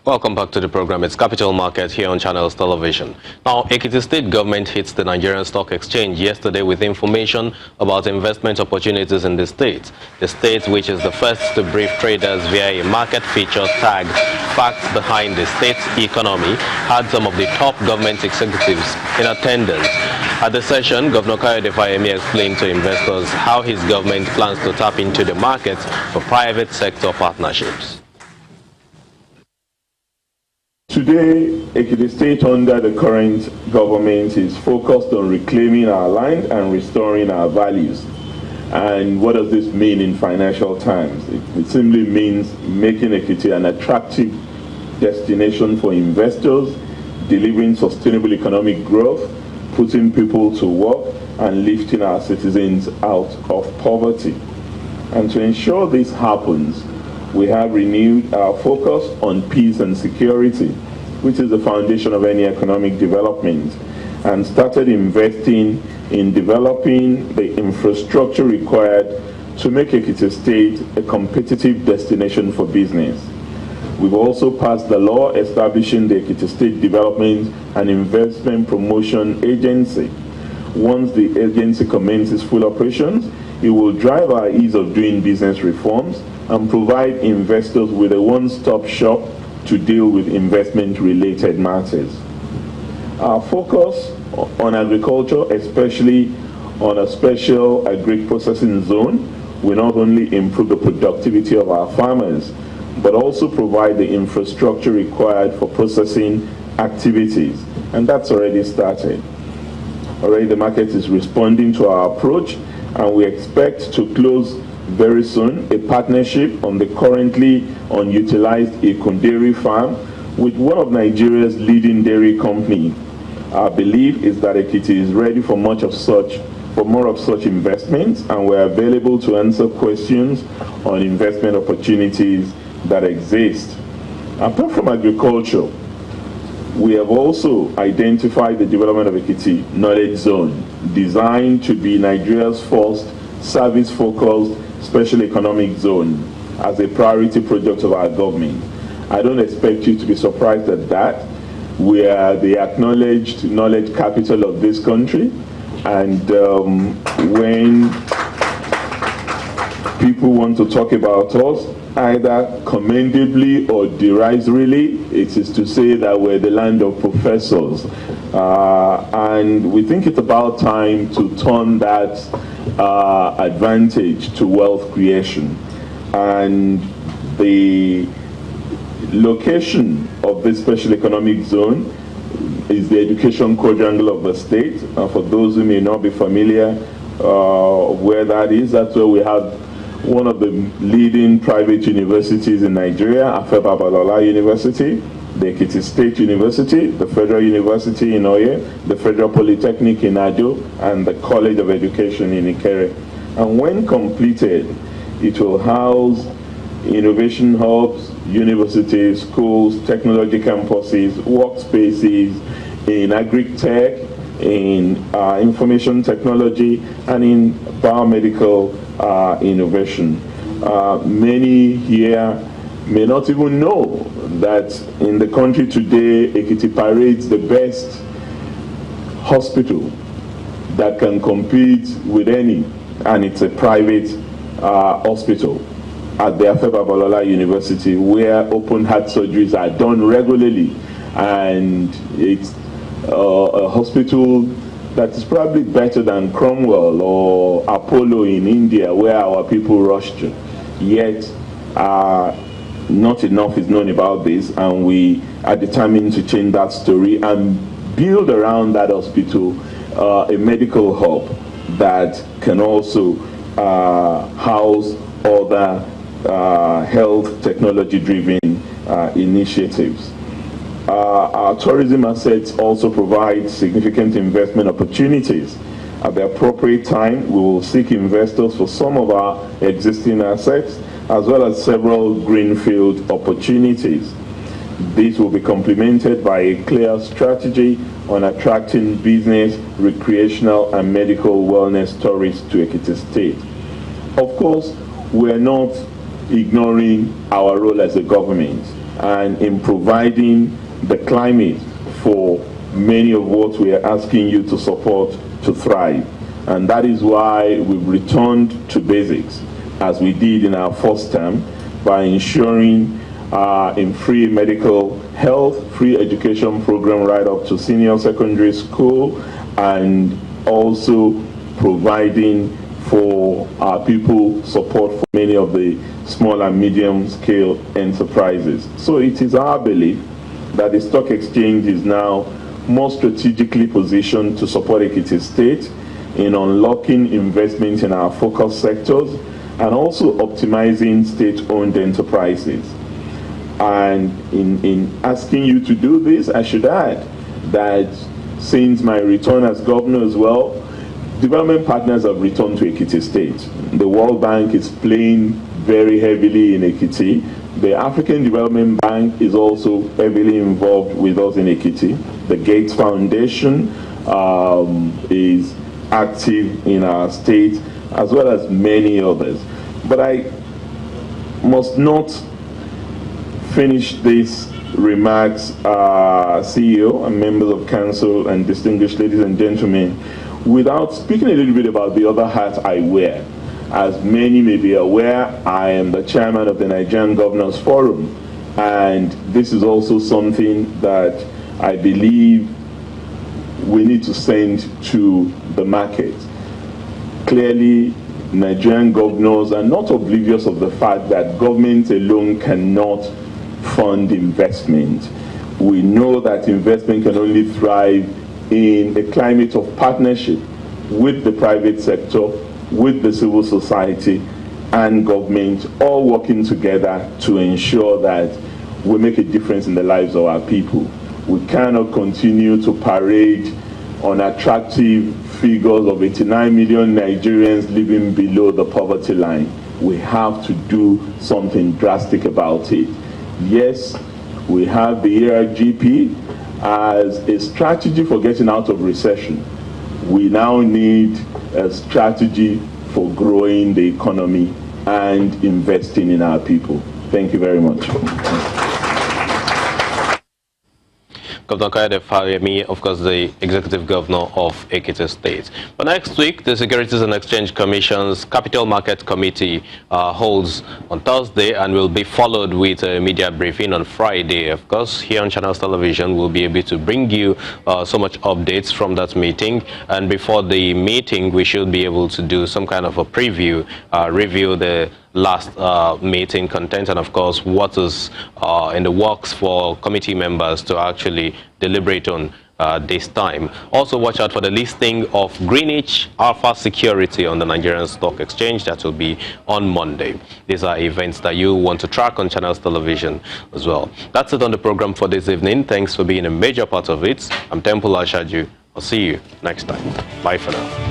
Welcome back to the program. It's Capital Market here on Channels Television. Now, Ekiti State government hits the Nigerian Stock Exchange yesterday with information about investment opportunities in the state. The state, which is the first to brief traders via a market feature tagged "Facts Behind the State's Economy," had some of the top government executives in attendance. At the session, Governor Fayemi explained to investors how his government plans to tap into the market for private sector partnerships. Today, Ekiti State under the current government is focused on reclaiming our land and restoring our values. And what does this mean in financial terms? It simply means making Ekiti an attractive destination for investors, delivering sustainable economic growth, putting people to work, and lifting our citizens out of poverty. And to ensure this happens, we have renewed our focus on peace and security, which is the foundation of any economic development, and started investing in developing the infrastructure required to make Ekiti State a competitive destination for business. We've also passed the law establishing the Ekiti State Development and Investment Promotion Agency. Once the agency commences full operations, it will drive our ease of doing business reforms and provide investors with a one-stop shop to deal with investment-related matters. Our focus on agriculture, especially on a special Agric processing zone, will not only improve the productivity of our farmers, but also provide the infrastructure required for processing activities. And that's already started. Already the market is responding to our approach, and we expect to close very soon a partnership on the currently unutilized Ikun dairy farm with one of Nigeria's leading dairy companies. Our belief is that Ekiti is ready for more of such investments, and we're available to answer questions on investment opportunities that exist. Apart from agriculture, we have also identified the development of Ekiti Knowledge Zone, designed to be Nigeria's first service-focused special economic zone, as a priority project of our government. I don't expect you to be surprised at that. We are the acknowledged knowledge capital of this country, and when people want to talk about us, either commendably or derisively, it is to say that we're the land of professors. And we think it's about time to turn that advantage to wealth creation. And the location of this special economic zone is the education quadrangle of the state. For those who may not be familiar where that is, that's where we have one of the leading private universities in Nigeria, Afeba Balola University, the Ekiti State University, the Federal University in Oye, the Federal Polytechnic in Ado, and the College of Education in Ikere. And when completed, it will house innovation hubs, universities, schools, technology campuses, workspaces in agri tech, in information technology, and in biomedical innovation. Many here may not even know that in the country today, Ekiti parades the best hospital that can compete with any, and it's a private hospital at the Afeba Balola University, where open heart surgeries are done regularly, and it's a hospital that is probably better than Cromwell or Apollo in India, where our people rush to. Yet, not enough is known about this, and we are determined to change that story and build around that hospital a medical hub that can also house other health technology-driven initiatives. Our tourism assets also provide significant investment opportunities. At the appropriate time, we will seek investors for some of our existing assets, as well as several greenfield opportunities. This will be complemented by a clear strategy on attracting business, recreational, and medical wellness tourists to Ekiti State. Of course, we're not ignoring our role as a government. and in providing the climate for many of what we are asking you to support to thrive. And that is why we've returned to basics, as we did in our first term, by ensuring in free medical health, free education program right up to senior secondary school, and also providing for our people support for many of the small and medium scale enterprises. So it is our belief that the stock exchange is now more strategically positioned to support Ekiti State in unlocking investment in our focus sectors and also optimizing state-owned enterprises. And in asking you to do this, I should add that since my return as governor as well, development partners have returned to Ekiti State. The World Bank is playing very heavily in Ekiti. The African Development Bank is also heavily involved with us in Ekiti. The Gates Foundation is active in our state, as well as many others. But I must not finish these remarks, CEO and members of council and distinguished ladies and gentlemen, without speaking a little bit about the other hat I wear. As many may be aware, I am the chairman of the Nigerian Governors Forum, and this is also something that I believe we need to send to the market. Clearly, Nigerian governors are not oblivious of the fact that government alone cannot fund investment. We know that investment can only thrive in a climate of partnership with the private sector, with the civil society and government, all working together to ensure that we make a difference in the lives of our people. We cannot continue to parade unattractive figures of 89 million Nigerians living below the poverty line. We have to do something drastic about it. Yes, we have the ARGP as a strategy for getting out of recession. We now need a strategy for growing the economy and investing in our people. Thank you very much. Governor Fayemi, of course, the executive governor of Ekiti State. But next week, the Securities and Exchange Commission's Capital Market Committee holds on Thursday and will be followed with a media briefing on Friday. Of course, here on Channels Television, we'll be able to bring you so much updates from that meeting. And before the meeting, we should be able to do some kind of a preview, review the last meeting content, and of course what is in the works for committee members to actually deliberate on this time. Also watch out for the listing of Greenwich Alpha Security on the Nigerian Stock Exchange. That will be on Monday. These are events that you want to track on Channels Television as well. That's it on the program for this evening. Thanks for being a major part of it. I'm Temple Ashaju. I'll see you next time. Bye for now.